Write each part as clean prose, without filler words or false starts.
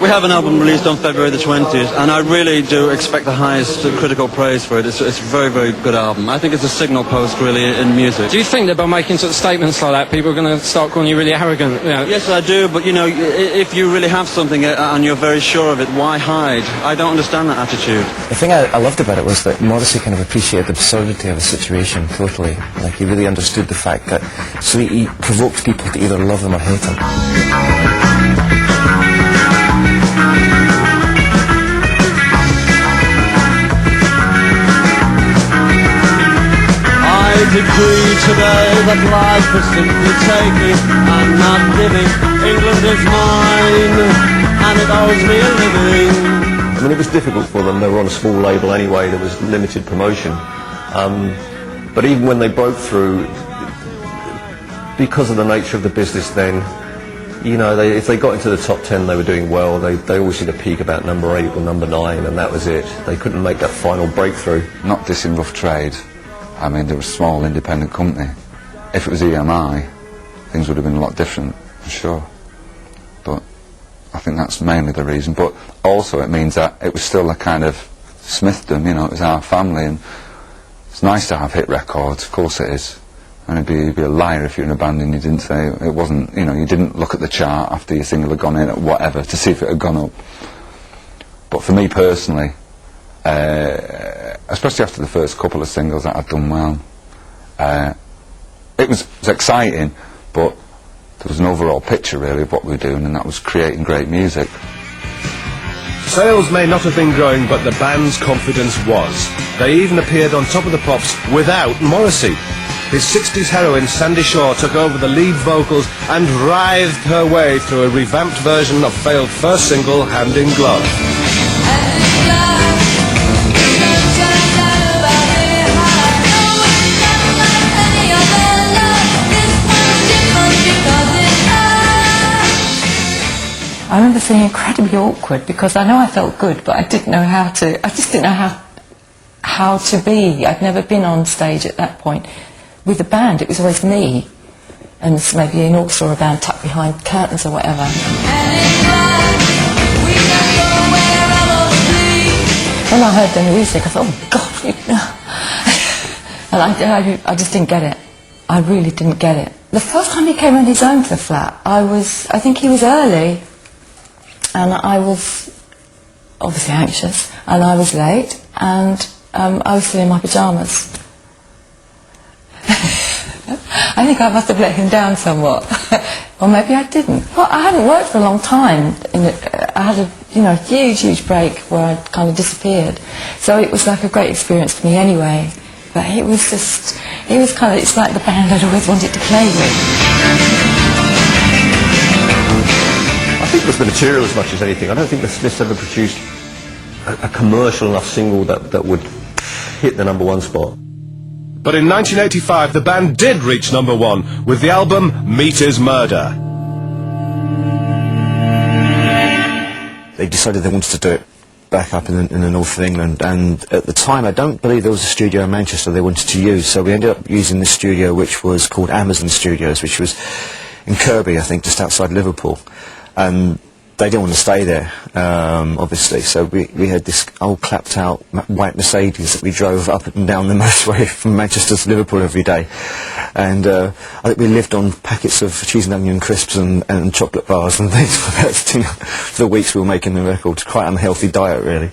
We have an album released on February the 20th, and I really do expect the highest critical praise for it. It's a very, very good album. I think it's a signal post, really, in music. Do you think that by making sort of statements like that, people are going to start calling you really arrogant? You know? Yes, I do, but, you know, if you really have something and you're very sure of it, why hide? I don't understand that attitude. The thing I loved about it was that Morrissey kind of appreciated the absurdity of the situation totally. Like, he really understood the fact that, so he provoked people to either love him or hate him. I decree today that life is simply taking and not giving. England is mine, and it owes me a living. I mean, it was difficult for them. They were on a small label anyway. There was limited promotion. But even when they broke through, because of the nature of the business then, you know, if they got into the top 10, they were doing well. They always seemed to peak about number 8 or number 9, and that was it. They couldn't make that final breakthrough. Not dissing Rough Trade. I mean, they were a small independent company. If it was EMI, things would have been a lot different, for sure. But I think that's mainly the reason. But also it means that it was still a kind of Smithdom, you know, it was our family, and it's nice to have hit records, of course it is. And you'd be a liar if you're in a band and you didn't say, it wasn't, you know, you didn't look at the chart after your single had gone in or whatever to see if it had gone up. But for me personally, especially after the first couple of singles that I'd done well, it was exciting, but there was an overall picture really of what we were doing, and that was creating great music. Sales may not have been growing, but the band's confidence was. They even appeared on Top of the Pops without Morrissey. His 60s heroine Sandy Shaw took over the lead vocals and writhed her way through a revamped version of failed first single Hand in Glove. I remember feeling incredibly awkward because I know I felt good, but I didn't know how to. I just didn't know how to be. I'd never been on stage at that point with a band. It was always me and maybe an orchestra or a band tucked behind curtains or whatever. When I heard the music, I thought, oh God, and I just didn't get it. I really didn't get it. The first time he came on his own to the flat, I think he was early. And I was obviously anxious, and I was late, and I was still in my pyjamas. I think I must have let him down somewhat, or maybe I didn't. Well, I hadn't worked for a long time. I had a huge break where I kind of disappeared. So it was like a great experience for me anyway. But it was it's like the band I'd always wanted to play with. I think it was the material as much as anything. I don't think the Smiths ever produced a commercial enough single that would hit the #1 spot. But in 1985, the band did reach #1 with the album Meat is Murder. They decided they wanted to do it back up in the north of England, and at the time I don't believe there was a studio in Manchester they wanted to use, so we ended up using this studio which was called Amazon Studios, which was in Kirby, I think, just outside Liverpool. And they didn't want to stay there, obviously, so we had this old clapped out white Mercedes that we drove up and down the motorway from Manchester to Liverpool every day. And I think we lived on packets of cheese and onion crisps and chocolate bars and things for the weeks we were making the record. Quite unhealthy diet, really.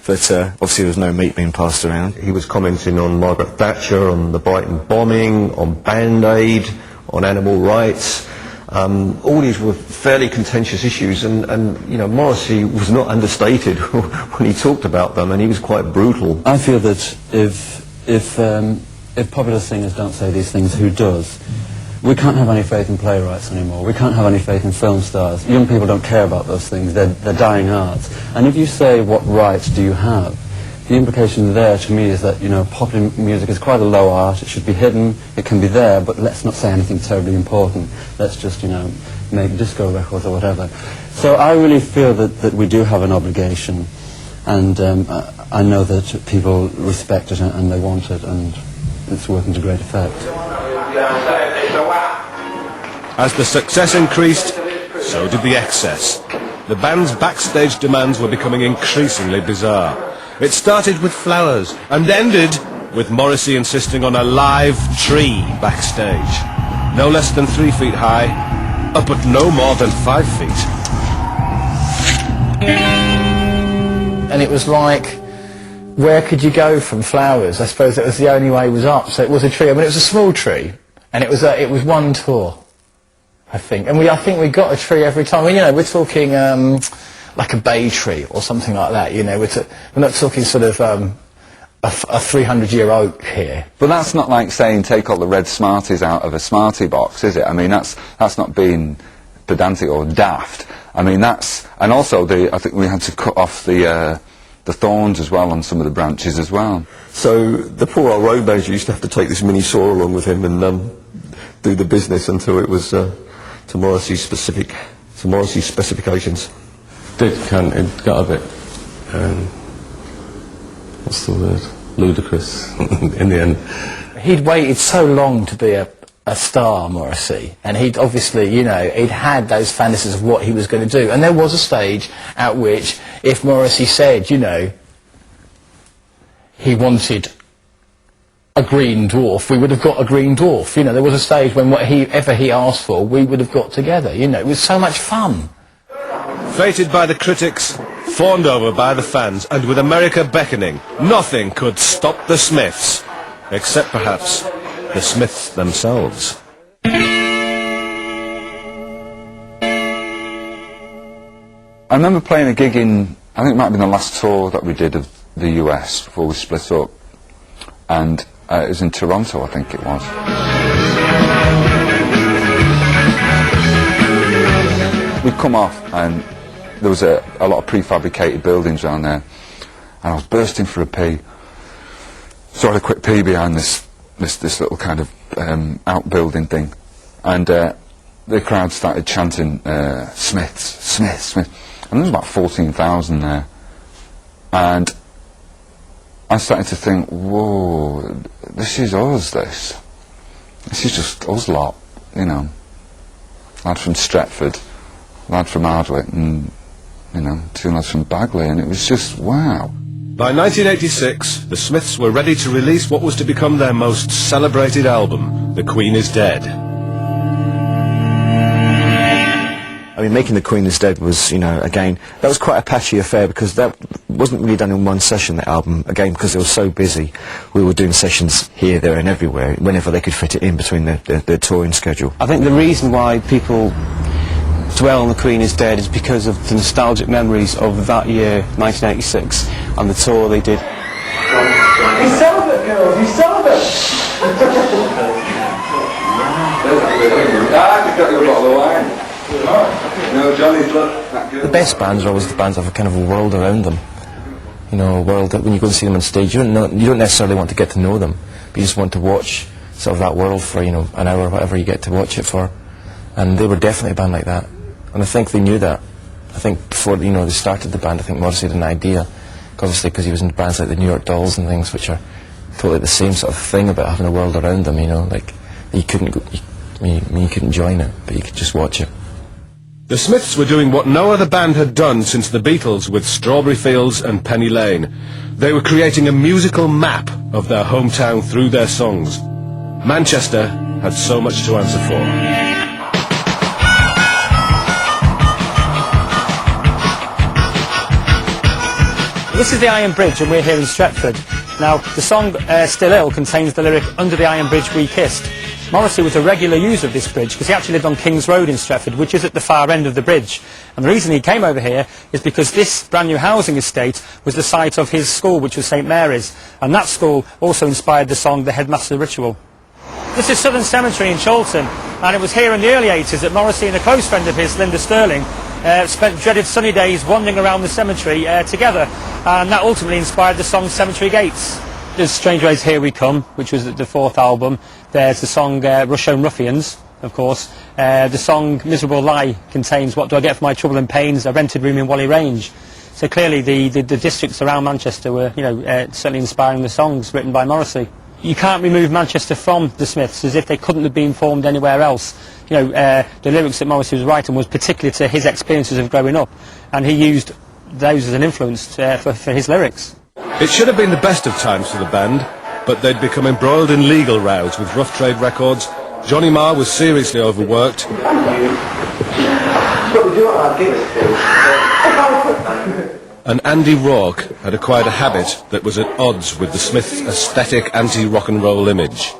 But obviously there was no meat being passed around. He was commenting on Margaret Thatcher, on the Brighton bombing, on Band-Aid, on animal rights. All these were fairly contentious issues, and you know, Morrissey was not understated when he talked about them, and he was quite brutal. I feel that if popular singers don't say these things, who does? We can't have any faith in playwrights anymore. We can't have any faith in film stars. Young people don't care about those things. They're dying arts. And if you say, what rights do you have? The implication there to me is that, you know, popular music is quite a low art. It should be hidden. It can be there, but let's not say anything terribly important. Let's just, you know, make disco records or whatever. So I really feel that we do have an obligation, and I know that people respect it and they want it, and it's working to great effect. As the success increased, so did the excess. the band's backstage demands were becoming increasingly bizarre. It started with flowers and ended with Morrissey insisting on a live tree backstage. No less than 3 feet high, up at no more than 5 feet. And it was like, where could you go from flowers? I suppose that was the only way was up. So it was a tree. I mean, it was a small tree, and it was one tour, I think. And I think we got a tree every time. I mean, you know, we're talking like a bay tree or something like that. You know, we're not talking sort of a 300-year oak here. But that's not like saying take all the red Smarties out of a Smartie box, is it? I mean, that's not being pedantic or daft. I mean, and also I think we had to cut off the thorns as well on some of the branches as well. So the poor old road manager used to have to take this mini saw along with him and do the business until it was to Morrissey's specifications. It got a bit, what's the word, ludicrous in the end. He'd waited so long to be a star, Morrissey, and he'd obviously, you know, he'd had those fantasies of what he was going to do. And there was a stage at which, if Morrissey said, you know, he wanted a green dwarf, we would have got a green dwarf. You know, there was a stage when whatever he asked for, we would have got together. You know, it was so much fun. Fated by the critics, fawned over by the fans, and with America beckoning, nothing could stop the Smiths, except perhaps the Smiths themselves. I remember playing a gig in, I think it might have been the last tour that we did of the US before we split up, and it was in Toronto, I think it was. We'd come off and there was a lot of prefabricated buildings around there, and I was bursting for a pee, so I had a quick pee behind this little kind of outbuilding thing, and the crowd started chanting Smiths, Smiths, Smiths, and there was about 14,000 there, and I started to think, whoa, this is us, this is just us lot, you know, lad from Stretford, lad from Hardwick, and, you know, 2 lads from Bagley, and it was just, wow. By 1986, the Smiths were ready to release what was to become their most celebrated album, The Queen is Dead. I mean, making The Queen is Dead was, you know, again, that was quite a patchy affair because that wasn't really done in one session, that album, again, because they were so busy. We were doing sessions here, there and everywhere, whenever they could fit it in between their touring schedule. I think the reason why people dwell on The Queen is Dead is because of the nostalgic memories of that year, 1986, and the tour they did. You celibate, girls, you celibate! The best bands are always the bands that have a kind of a world around them. You know, a world that when you go and see them on stage, you don't necessarily want to get to know them, but you just want to watch sort of that world for, you know, an hour or whatever you get to watch it for. And they were definitely a band like that. And I think they knew that. I think before, you know, they started the band, I think Morrissey had an idea, obviously because he was in bands like the New York Dolls and things, which are totally the same sort of thing about having a world around them, you know, like you couldn't you couldn't join it, but you could just watch it. The Smiths were doing what no other band had done since the Beatles with Strawberry Fields and Penny Lane. They were creating a musical map of their hometown through their songs. Manchester had so much to answer for. This is the Iron Bridge and we're here in Stretford. Now, the song Still Ill contains the lyric, "Under the Iron Bridge we kissed." Morrissey was a regular user of this bridge because he actually lived on King's Road in Stretford, which is at the far end of the bridge. And the reason he came over here is because this brand new housing estate was the site of his school, which was St Mary's. And that school also inspired the song The Headmaster Ritual. This is Southern Cemetery in Chorlton, and it was here in the early 80s that Morrissey and a close friend of his, Linda Sterling, spent dreaded sunny days wandering around the cemetery together, and that ultimately inspired the song Cemetery Gates. There's Strange Ways Here We Come, which was the 4th album. There's the song Rusholme Ruffians, of course. The song Miserable Lie contains What Do I Get for My Trouble and Pains, a rented room in Whalley Range. So clearly the districts around Manchester were, you know, certainly inspiring the songs written by Morrissey. you can't remove Manchester from the Smiths, as if they couldn't have been formed anywhere else. You know, the lyrics that Morrissey was writing was particular to his experiences of growing up, and he used those as an influence for his lyrics. It should have been the best of times for the band, but they'd become embroiled in legal rows with Rough Trade Records. Johnny Marr was seriously overworked. And Andy Rourke had acquired a habit that was at odds with the Smiths' aesthetic anti-rock and roll image.